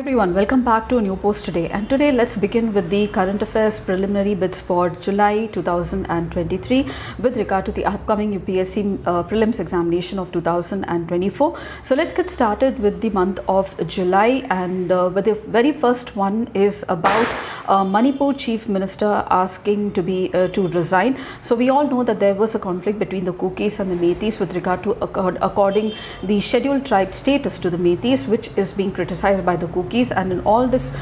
Everyone, welcome back to a new post today, and today let's begin with the current affairs preliminary bits for July 2023 with regard to the upcoming UPSC prelims examination of 2024. So let's get started with the month of July, and with the very first one is about Manipur Chief Minister asking to resign. So we all know that there was a conflict between the Kukis and the Meiteis with regard to according the scheduled tribe status to the Meiteis, which is being criticized by the Kukis. And in all this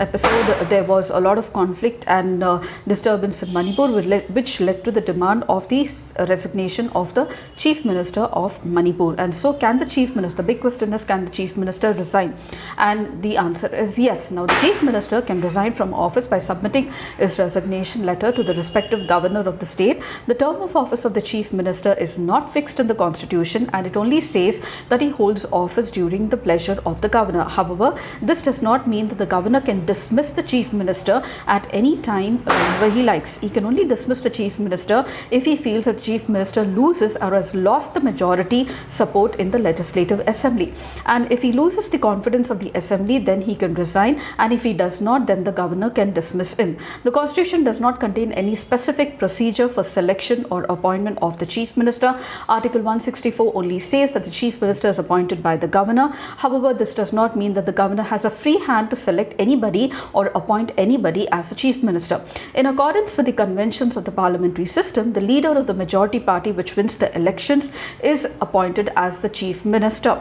episode, there was a lot of conflict and disturbance in Manipur, which led to the demand of the resignation of the Chief Minister of Manipur. And so, can the Chief Minister? The big question is, can the Chief Minister resign? And the answer is yes. Now, the Chief Minister can resign from office by submitting his resignation letter to the respective governor of the state. The term of office of the Chief Minister is not fixed in the Constitution, and it only says that he holds office during the pleasure of the governor. However, this does not mean that the governor can dismiss the Chief Minister at any time whenever he likes. He can only dismiss the Chief Minister if he feels that the Chief Minister loses or has lost the majority support in the Legislative Assembly. And if he loses the confidence of the Assembly, then he can resign, and if he does not, then the governor can dismiss him. The Constitution does not contain any specific procedure for selection or appointment of the Chief Minister. Article 164 only says that the Chief Minister is appointed by the governor. However, this does not mean that the governor has a free hand to select anybody or appoint anybody as a Chief Minister. In accordance with the conventions of the parliamentary system, the leader of the majority party which wins the elections is appointed as the Chief Minister.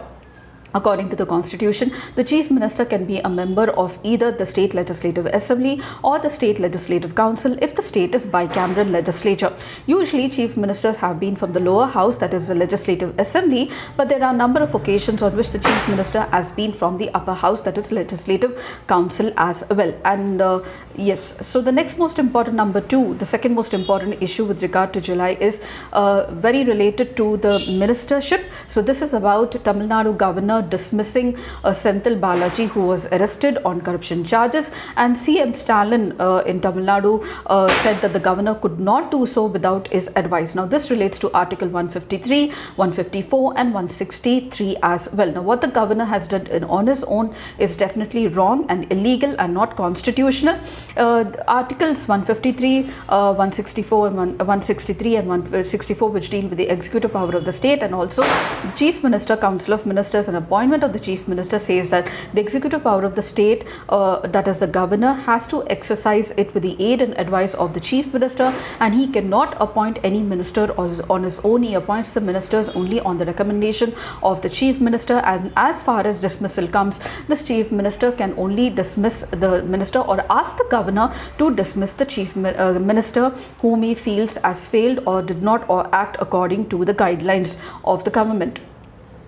According to the Constitution, the Chief Minister can be a member of either the State Legislative Assembly or the State Legislative Council if the state is bicameral legislature. Usually, Chief Ministers have been from the lower house, that is the Legislative Assembly, but there are a number of occasions on which the Chief Minister has been from the upper house, that is Legislative Council as well. And yes, so the next most important, number two, the second most important issue with regard to July is very related to the ministership. So this is about Tamil Nadu Governor dismissing Senthil Balaji, who was arrested on corruption charges, and CM Stalin in Tamil Nadu said that the governor could not do so without his advice. Now this relates to Article 153, 154 and 163 as well. Now what the governor has done on his own is definitely wrong and illegal and not constitutional. Articles 153, 164 and 163 and 164, which deal with the executive power of the state, and also the Chief Minister, Council of Ministers and appointment of the Chief Minister, says that the executive power of the state, that is the governor, has to exercise it with the aid and advice of the Chief Minister, and he cannot appoint any minister on his own. He appoints the ministers only on the recommendation of the Chief Minister, and as far as dismissal comes, the Chief Minister can only dismiss the minister or ask the governor to dismiss the Chief Minister whom he feels has failed or did not act according to the guidelines of the government.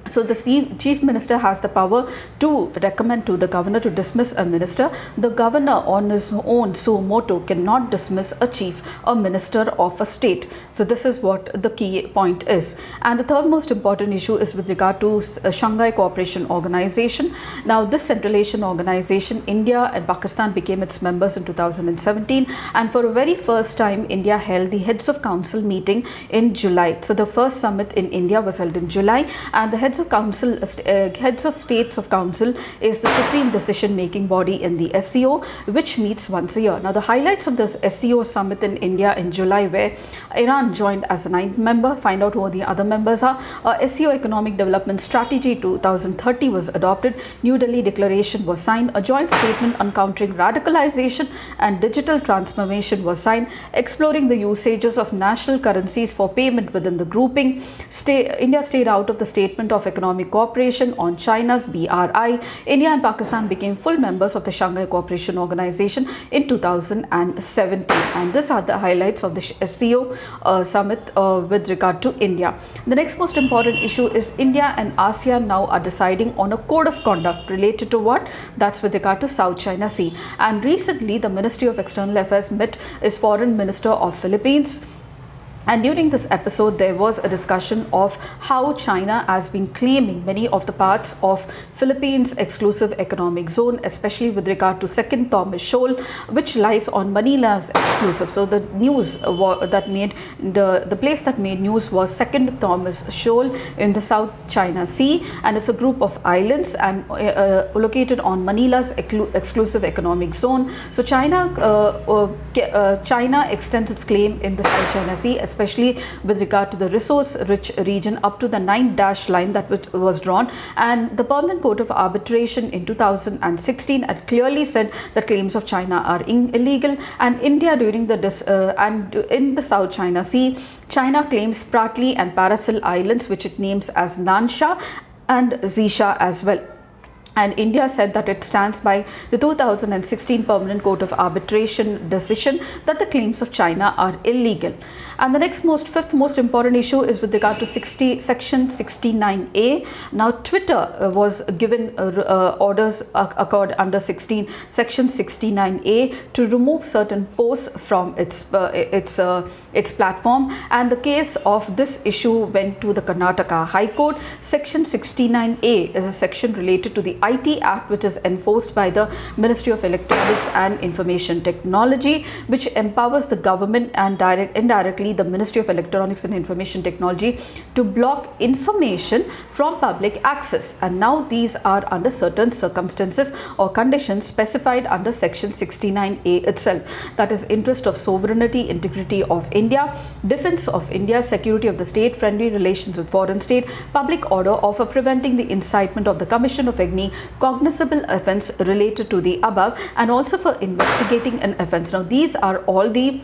So the Chief Minister has the power to recommend to the governor to dismiss a minister. The governor on his own suo motu cannot dismiss a minister of a state. So this is what the key point is. And the third most important issue is with regard to Shanghai Cooperation Organization. Now this Central Asian organization, India and Pakistan became its members in 2017, and for the very first time India held the Heads of Council meeting in July. So the first summit in India was held in July, and the Heads of States of Council is the supreme decision-making body in the SCO, which meets once a year. Now, the highlights of this SCO summit in India in July, where Iran joined as a 9th member. Find out who the other members are. SCO Economic Development Strategy 2030 was adopted. New Delhi Declaration was signed. A joint statement on countering radicalization and digital transformation was signed. Exploring the usages of national currencies for payment within the grouping. India stayed out of the Statement of Economic Cooperation on China's BRI. India and Pakistan became full members of the Shanghai Cooperation Organization in 2017. And these are the highlights of the SCO summit with regard to India. The next most important issue is India and ASEAN now are deciding on a code of conduct related to what? That's with regard to South China Sea. And recently the Ministry of External Affairs met its Foreign Minister of Philippines, And during this episode, there was a discussion of how China has been claiming many of the parts of Philippines' exclusive economic zone, especially with regard to Second Thomas Shoal, which lies on Manila's exclusive. So the news that made the place that made news was Second Thomas Shoal in the South China Sea, and it's a group of islands and located on Manila's exclusive economic zone. So China extends its claim in the South China Sea, especially with regard to the resource-rich region up to the 9-dash line that was drawn. And the Permanent Court of Arbitration in 2016 had clearly said that claims of China are illegal. And India during and in the South China Sea, China claims Spratly and Paracel Islands, which it names as Nansha and Zisha as well. And India said that it stands by the 2016 Permanent Court of Arbitration decision that the claims of China are illegal. And the fifth most important issue is with regard to Section 69A. Now, Twitter was given orders occurred under Section 69A to remove certain posts from its platform. And the case of this issue went to the Karnataka High Court. Section 69A is a section related to the IT Act, which is enforced by the Ministry of Electronics and Information Technology, which empowers the government and indirectly the Ministry of Electronics and Information Technology to block information from public access. And now these are under certain circumstances or conditions specified under Section 69A itself. That is interest of sovereignty, integrity of India, defense of India, security of the state, friendly relations with foreign state, public order, or for preventing the incitement of the commission of any cognizable offence related to the above, and also for investigating an offence. Now these are all the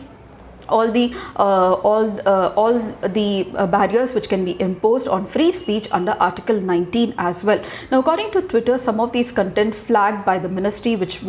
barriers which can be imposed on free speech under Article 19 as well. Now, according to Twitter, some of these content flagged by the ministry, which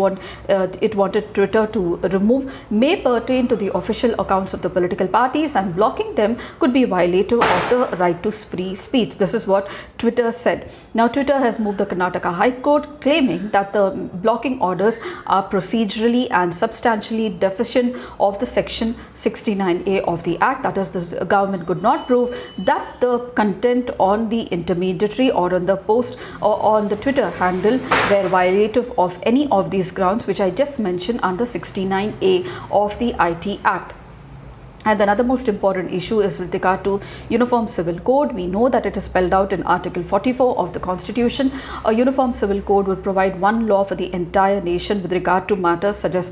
it wanted Twitter to remove, may pertain to the official accounts of the political parties, and blocking them could be violative of the right to free speech. This is what Twitter said. Now, Twitter has moved the Karnataka High Court, claiming that the blocking orders are procedurally and substantially deficient of the Section 69A of the Act. That is, the government could not prove that the content on the intermediary or on the post or on the Twitter handle were violative of any of these grounds which I just mentioned under 69A of the IT Act. And another most important issue is with regard to Uniform Civil Code. We know that it is spelled out in Article 44 of the Constitution. A Uniform Civil Code would provide one law for the entire nation with regard to matters such as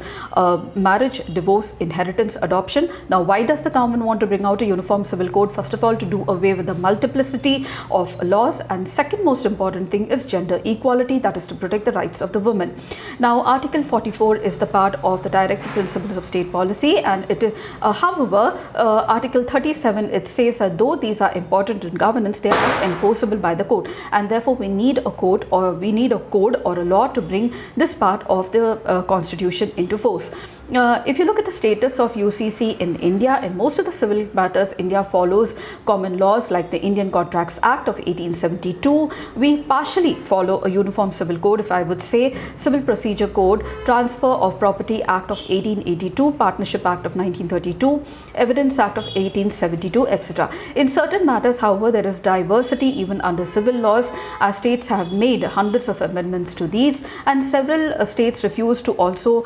marriage, divorce, inheritance, adoption. Now, why does the government want to bring out a Uniform Civil Code? First of all, to do away with the multiplicity of laws. And second most important thing is gender equality, that is to protect the rights of the women. Now, Article 44 is the part of the Directive Principles of State Policy, and it is, however, Article 37, it says that though these are important in governance, they are not enforceable by the court, and therefore we need a code or a law to bring this part of the Constitution into force. If you look at the status of UCC in India, in most of the civil matters, India follows common laws like the Indian Contracts Act of 1872. We partially follow a Uniform Civil Code, if I would say, Civil Procedure Code, Transfer of Property Act of 1882, Partnership Act of 1932, Evidence Act of 1872, etc. In certain matters, however, there is diversity even under civil laws, as states have made hundreds of amendments to these, and several states refuse to also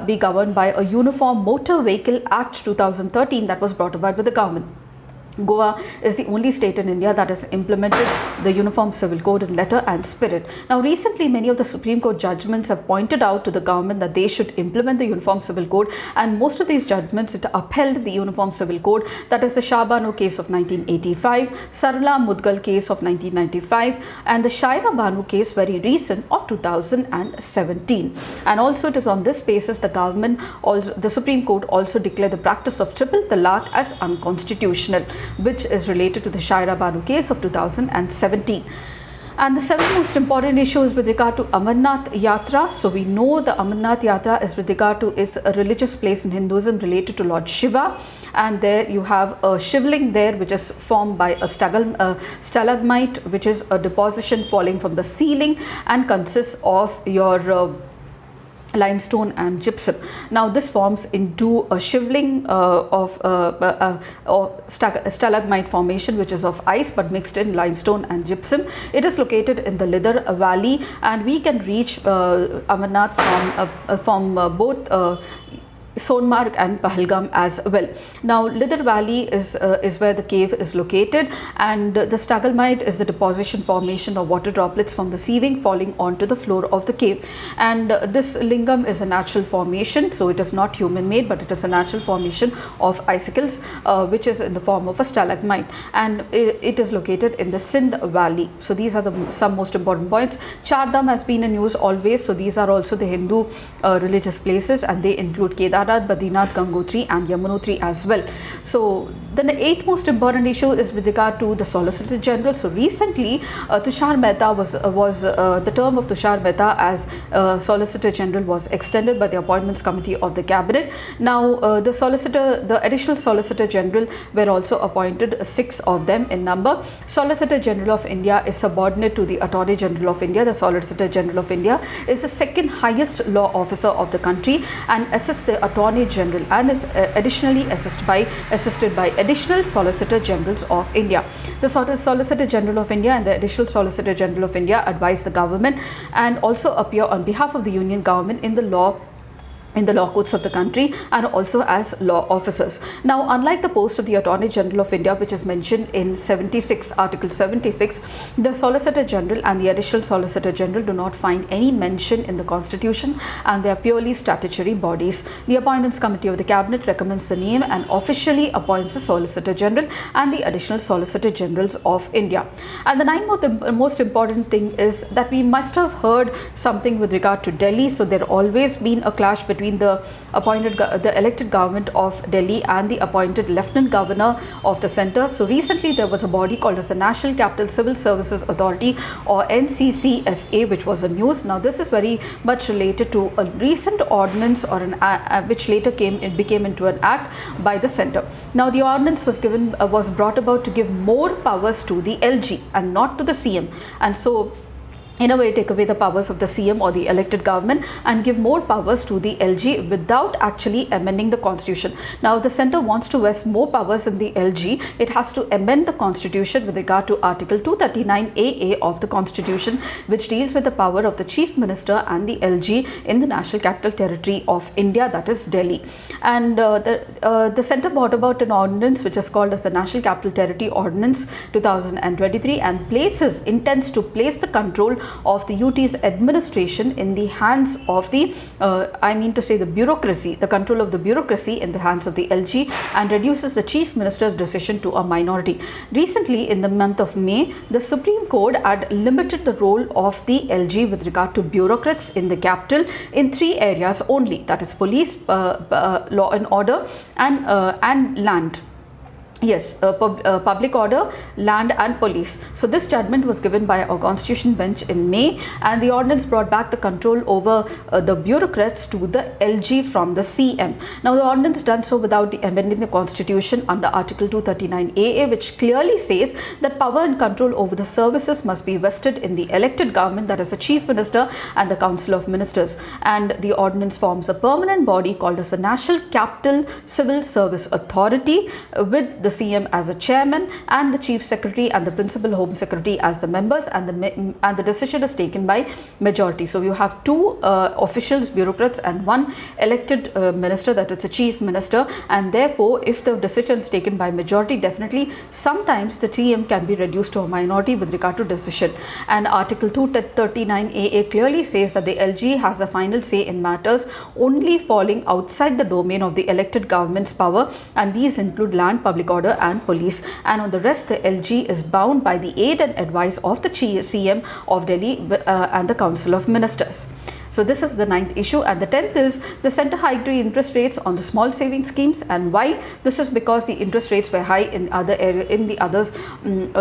be governed by a Uniform Motor Vehicle Act 2013 that was brought about by the government. Goa is the only state in India that has implemented the Uniform Civil Code in letter and spirit. Now, recently, many of the Supreme Court judgments have pointed out to the government that they should implement the Uniform Civil Code, and most of these judgments, it upheld the Uniform Civil Code. That is the Shah Banu case of 1985, Sarla Mudgal case of 1995, and the Shaira Banu case, very recent, of 2017. And also, it is on this basis the Supreme Court also declared the practice of triple talaq as unconstitutional, which is related to the Shaira Banu case of 2017. And the seventh most important issue is with regard to Amarnath Yatra. So we know the Amarnath Yatra is with regard to is a religious place in Hinduism related to Lord Shiva, and there you have a shivling there which is formed by a stalagmite, which is a deposition falling from the ceiling and consists of your limestone and gypsum. Now this forms into a shivling of stalagmite formation, which is of ice but mixed in limestone and gypsum. It is located in the Lidar Valley, and we can reach Amarnath from both Sonmarg and Pahalgam as well. Now Lidar Valley is where the cave is located, and the stalagmite is the deposition formation of water droplets from the ceiling falling onto the floor of the cave. And this lingam is a natural formation, so it is not human made, but it is a natural formation of icicles, which is in the form of a stalagmite, and it is located in the Sindh Valley. So these are some most important points. Char Dham has been in use always, so these are also the Hindu religious places, and they include Kedar, Badrinath, Gangotri and Yamunotri as well. So then the 8th most important issue is with regard to the Solicitor General. So recently Tushar Mehta was the term of Tushar Mehta as Solicitor General was extended by the Appointments Committee of the Cabinet. Now the additional Solicitor General were also appointed, 6 of them in number. Solicitor General of India is subordinate to the Attorney General of India. The Solicitor General of India is the second highest law officer of the country and assists the Attorney General, and is additionally assisted by additional Solicitor Generals of India. The Solicitor General of India and the additional Solicitor General of India advise the government and also appear on behalf of the Union government in the law courts of the country, and also as law officers. Now, unlike the post of the Attorney General of India, which is mentioned in Article 76, the Solicitor General and the additional Solicitor General do not find any mention in the Constitution, and they are purely statutory bodies. The Appointments Committee of the Cabinet recommends the name and officially appoints the Solicitor General and the additional Solicitor Generals of India. And the ninth most important thing is that we must have heard something with regard to Delhi. So there always been a clash between the elected government of Delhi and the appointed Lieutenant Governor of the centre. So recently there was a body called as the National Capital Civil Services Authority, or NCCSA, which was a news. Now this is very much related to a recent ordinance, or which later became into an act by the centre. Now the ordinance was brought about to give more powers to the LG and not to the CM, and so in a way take away the powers of the CM or the elected government and give more powers to the LG without actually amending the constitution. Now the centre wants to vest more powers in the LG. It has to amend the constitution with regard to Article 239AA of the constitution, which deals with the power of the Chief Minister and the LG in the National Capital Territory of India, that is Delhi. And the centre brought about an ordinance which is called as the National Capital Territory Ordinance 2023 and intends to place the control of the UT's administration in the hands of the bureaucracy, the control of the bureaucracy in the hands of the LG, and reduces the Chief Minister's decision to a minority. Recently, in the month of May, the Supreme Court had limited the role of the LG with regard to bureaucrats in the capital in 3 areas only, that is police, law and order, and land. Yes, public order, land and police. So this judgment was given by a constitution bench in May, and the ordinance brought back the control over the bureaucrats to the LG from the CM. Now the ordinance done so without amending the constitution under Article 239AA, which clearly says that power and control over the services must be vested in the elected government, that is the Chief Minister and the Council of Ministers. And the ordinance forms a permanent body called as the National Capital Civil Service Authority, with the CM as a chairman and the Chief Secretary and the Principal Home Secretary as the members, and the decision is taken by majority. So you have 2 officials, bureaucrats, and 1 elected minister, that is the Chief Minister, and therefore if the decision is taken by majority, definitely sometimes the TM can be reduced to a minority with regard to decision. And Article 239AA clearly says that the LG has a final say in matters only falling outside the domain of the elected government's power, and these include land, public order and police, and on the rest the LG is bound by the aid and advice of the CM of Delhi and the Council of Ministers. So this is the 9th issue. And the 10th is the centre hiked the interest rates on the small saving schemes. And why? This is because the interest rates were high in the other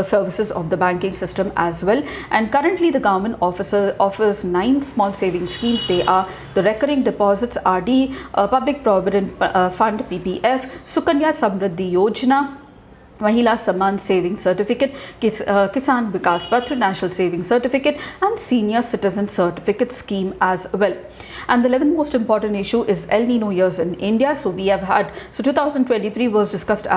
services of the banking system as well. And currently the government offers 9 small saving schemes. They are the recurring deposits RD, Public Provident Fund PPF, Sukanya Samriddhi Yojana, Mahila Samman Saving Certificate, Kisan Vikas Patra National Saving Certificate, and Senior Citizen Certificate Scheme as well. And the 11th most important issue is El Nino years in India. So we have had, 2023 was described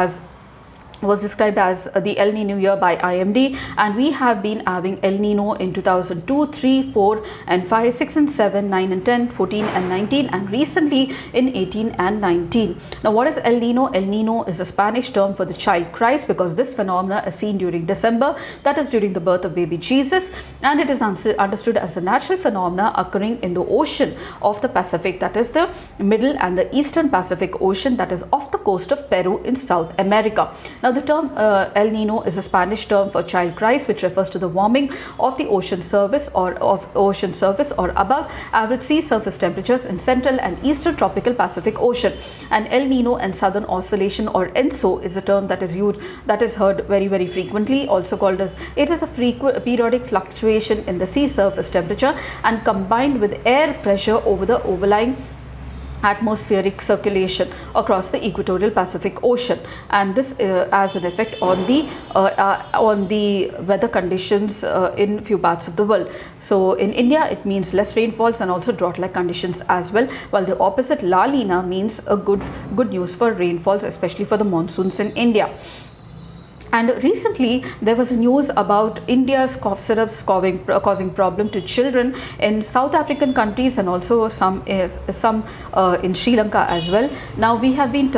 as the El Nino year by IMD, and we have been having El Nino in 2002, 3, 4 and 5, 6 and 7, 9 and 10, 14 and 19, and recently in 18 and 19. Now what is El Nino? El Nino is a Spanish term for the child Christ, because this phenomena is seen during December, that is during the birth of baby Jesus, and it is understood as a natural phenomena occurring in the ocean of the Pacific, that is the middle and the eastern Pacific Ocean, that is off the coast of Peru in South America. Now the term El Nino is a Spanish term for child Christ, which refers to the warming of the ocean surface or above average sea surface temperatures in central and eastern tropical Pacific Ocean. And El Nino and Southern Oscillation, or ENSO, is a term that is heard very frequently, also called as, it is a periodic fluctuation in the sea surface temperature and combined with air pressure over the overlying atmospheric circulation across the equatorial Pacific Ocean, and this has an effect on the weather conditions in few parts of the world. So in India it means less rainfalls and also drought-like conditions as well, while the opposite, La Nina, means a good news for rainfalls, especially for the monsoons in India. And recently there was news about India's cough syrups causing problem to children in South African countries and also some in Sri Lanka as well. Now we have been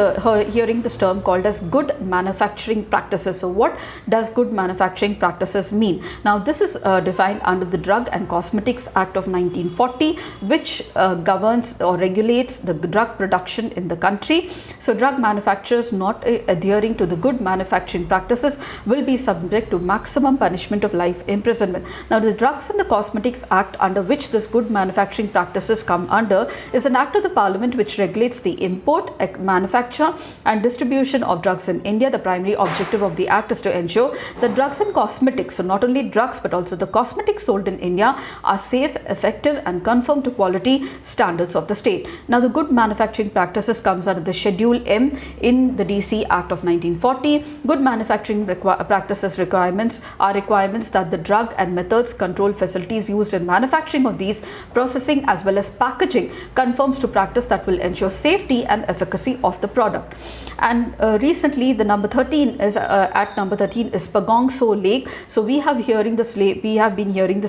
hearing this term called as good manufacturing practices. So what does good manufacturing practices mean? Now this is defined under the Drug and Cosmetics Act of 1940, which governs or regulates the drug production in the country. So drug manufacturers not adhering to the good manufacturing practices will be subject to maximum punishment of life imprisonment. Now the Drugs and the Cosmetics Act, under which this good manufacturing practices come under, is an act of the Parliament which regulates the import, manufacture and distribution of drugs in India. The primary objective of the act is to ensure that drugs and cosmetics, so not only drugs but also the cosmetics sold in India, are safe, effective and conform to quality standards of the state. Now the good manufacturing practices comes under the Schedule M in the DC Act of 1940. Good manufacturing practices requirements are requirements that the drug and methods control facilities used in manufacturing of these, processing as well as packaging conforms to practice that will ensure safety and efficacy of the product. And recently the number 13 is Act number 13 is Pagong So Lake. So we have been hearing this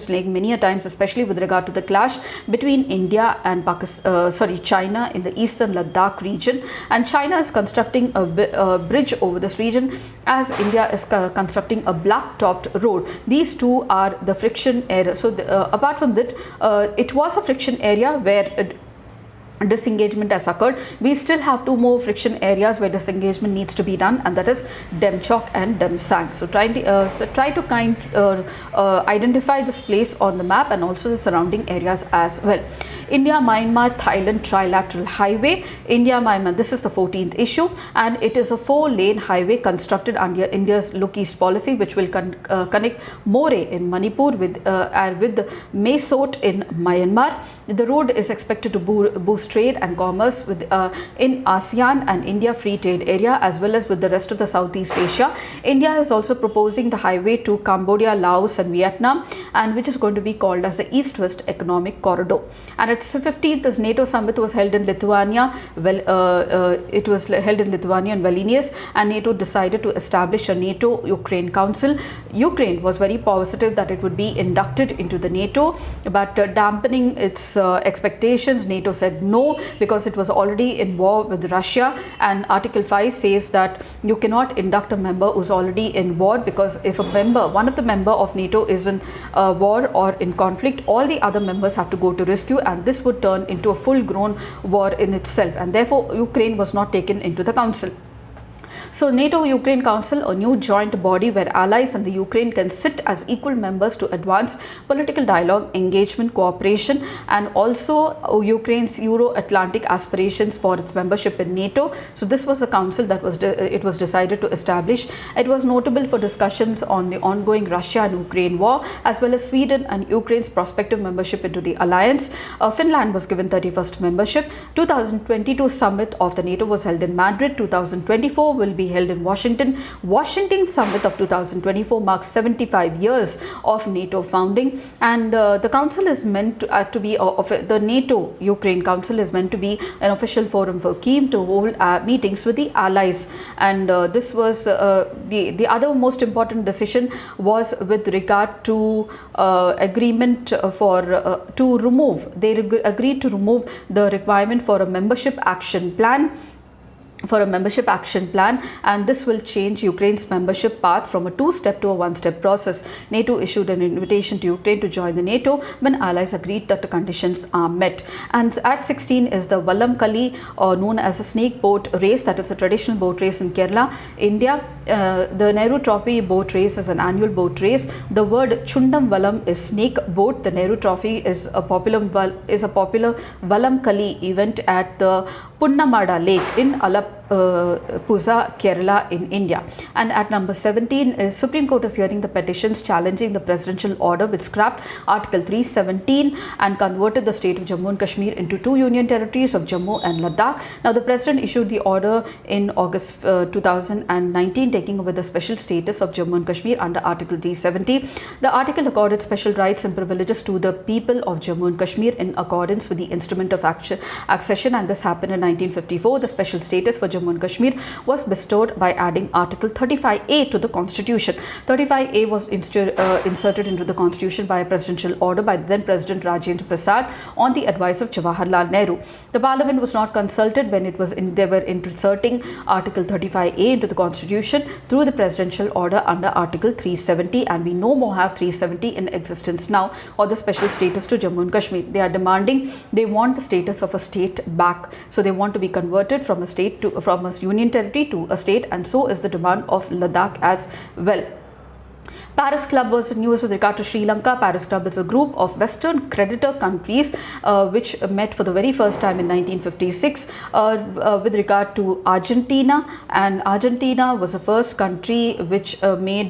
lake many a times, especially with regard to the clash between India and China in the eastern Ladakh region, and China is constructing a bridge over this region as India is constructing a black-topped road. These two are the friction area. So apart from that, it was a friction area where disengagement has occurred. We still have two more friction areas where disengagement needs to be done, and that is Demchok and Demsang. So try to identify this place on the map and also the surrounding areas as well. India, Myanmar, Thailand trilateral highway. India, Myanmar, this is the 14th issue, and it is a 4-lane highway constructed under India's Look East policy, which will connect More in Manipur with Mesot in Myanmar. The road is expected to boost trade and commerce with in ASEAN and India Free Trade Area, as well as with the rest of the Southeast Asia. India is also proposing the highway to Cambodia, Laos and Vietnam, and which is going to be called as the East-West Economic Corridor. And its 15th NATO summit was held in Lithuania. It was held in Lithuania and Vilnius, and NATO decided to establish a NATO-Ukraine Council. Ukraine was very positive that it would be inducted into the NATO, but dampening its expectations, NATO said no, because it was already in war with Russia, and Article 5 says that you cannot induct a member who's already in war, because if one of the member of NATO is in war or in conflict, all the other members have to go to rescue, and this would turn into a full-grown war in itself, and therefore Ukraine was not taken into the council. So NATO-Ukraine Council, a new joint body where allies and the Ukraine can sit as equal members to advance political dialogue, engagement, cooperation, and also Ukraine's Euro-Atlantic aspirations for its membership in NATO. So this was a council that it was decided to establish. It was notable for discussions on the ongoing Russia and Ukraine war, as well as Sweden and Ukraine's prospective membership into the alliance. Finland was given 31st membership. 2022 summit of the NATO was held in Madrid. 2024 will be be held in Washington. Washington Summit of 2024 marks 75 years of NATO founding, and the council is meant to be the NATO Ukraine Council is meant to be an official forum for Kyiv to hold meetings with the allies. And this was the other most important decision was with regard to agreement for to remove. They agreed to remove the requirement for a membership action plan, and this will change Ukraine's membership path from a two-step to a one-step process. NATO issued an invitation to Ukraine to join the NATO when allies agreed that the conditions are met. And at 16 is the Vallam Kali, known as the snake boat race, that is a traditional boat race in Kerala, India. The Nehru Trophy boat race is an annual boat race. The word Chundam Vallam is snake boat. The Nehru Trophy is a popular Vallam Kali event at the Punnamada Lake in Alappuzha, Kerala in India. And at number 17 is Supreme Court is hearing the petitions challenging the presidential order which scrapped Article 317 and converted the state of Jammu and Kashmir into two union territories of Jammu and Ladakh. Now the president issued the order in August 2019, taking over the special status of Jammu and Kashmir under Article 370. The article accorded special rights and privileges to the people of Jammu and Kashmir in accordance with the Instrument of Accession, and this happened in 1954. The special status for Jammu and Kashmir was bestowed by adding Article 35A to the Constitution. 35A was inserted into the Constitution by a presidential order by the then President Rajendra Prasad on the advice of Jawaharlal Nehru. The Parliament was not consulted when they were inserting Article 35A into the Constitution through the presidential order under Article 370, and we no more have 370 in existence now, or the special status to Jammu and Kashmir. They want the status of a state back. So they want to be converted from a union territory to a state, and so is the demand of Ladakh as well. Paris Club was news with regard to Sri Lanka. Paris Club is a group of Western creditor countries which met for the very first time in 1956 with regard to Argentina, and Argentina was the first country which became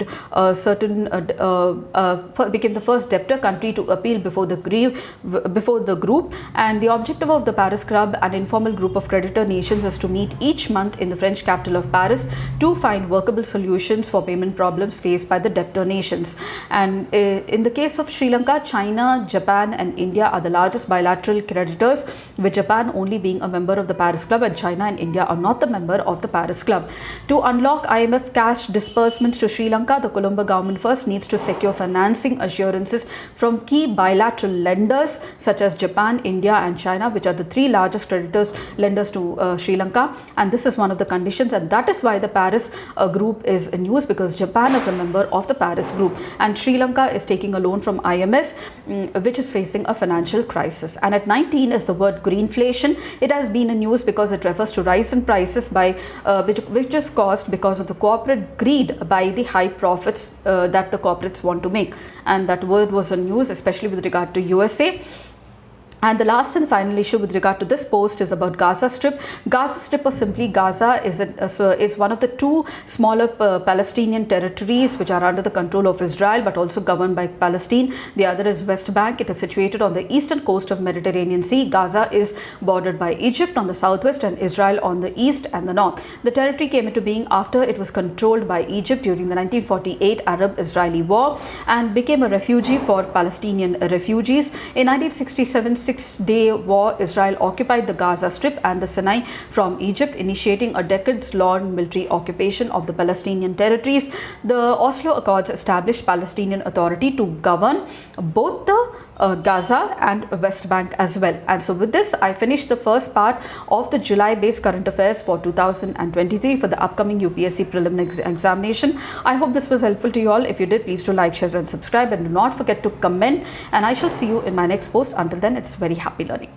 the first debtor country to appeal before the group. And the objective of the Paris Club, an informal group of creditor nations, is to meet each month in the French capital of Paris to find workable solutions for payment problems faced by the debtor nations. And in the case of Sri Lanka, China, Japan and India are the largest bilateral creditors, with Japan only being a member of the Paris Club, and China and India are not the member of the Paris Club. To unlock IMF cash disbursements to Sri Lanka, the Colombo government first needs to secure financing assurances from key bilateral lenders such as Japan, India and China, which are the three largest lenders to Sri Lanka. And this is one of the conditions, and that is why the Paris group is in use, because Japan is a member of the Paris group and Sri Lanka is taking a loan from IMF, which is facing a financial crisis. And at 19 is the word greenflation. It has been in news because it refers to rise in prices by which is caused because of the corporate greed by the high profits that the corporates want to make. And that word was in news, especially with regard to USA. And the last and final issue with regard to this post is about Gaza Strip. Gaza Strip, or simply Gaza, is one of the two smaller Palestinian territories which are under the control of Israel but also governed by Palestine. The other is West Bank. It is situated on the eastern coast of Mediterranean Sea. Gaza is bordered by Egypt on the southwest and Israel on the east and the north. The territory came into being after it was controlled by Egypt during the 1948 Arab-Israeli War and became a refugee for Palestinian refugees. In 1967, six-day war, Israel occupied the Gaza Strip and the Sinai from Egypt, initiating a decades-long military occupation of the Palestinian territories. The Oslo Accords established Palestinian Authority to govern both the Gaza and West Bank as well. And so with this, I finished the first part of the July-based current affairs for 2023 for the upcoming UPSC prelim examination. I hope this was helpful to you all. If you did, please do like, share and subscribe, and do not forget to comment, and I shall see you in my next post. Until then, it's very happy learning.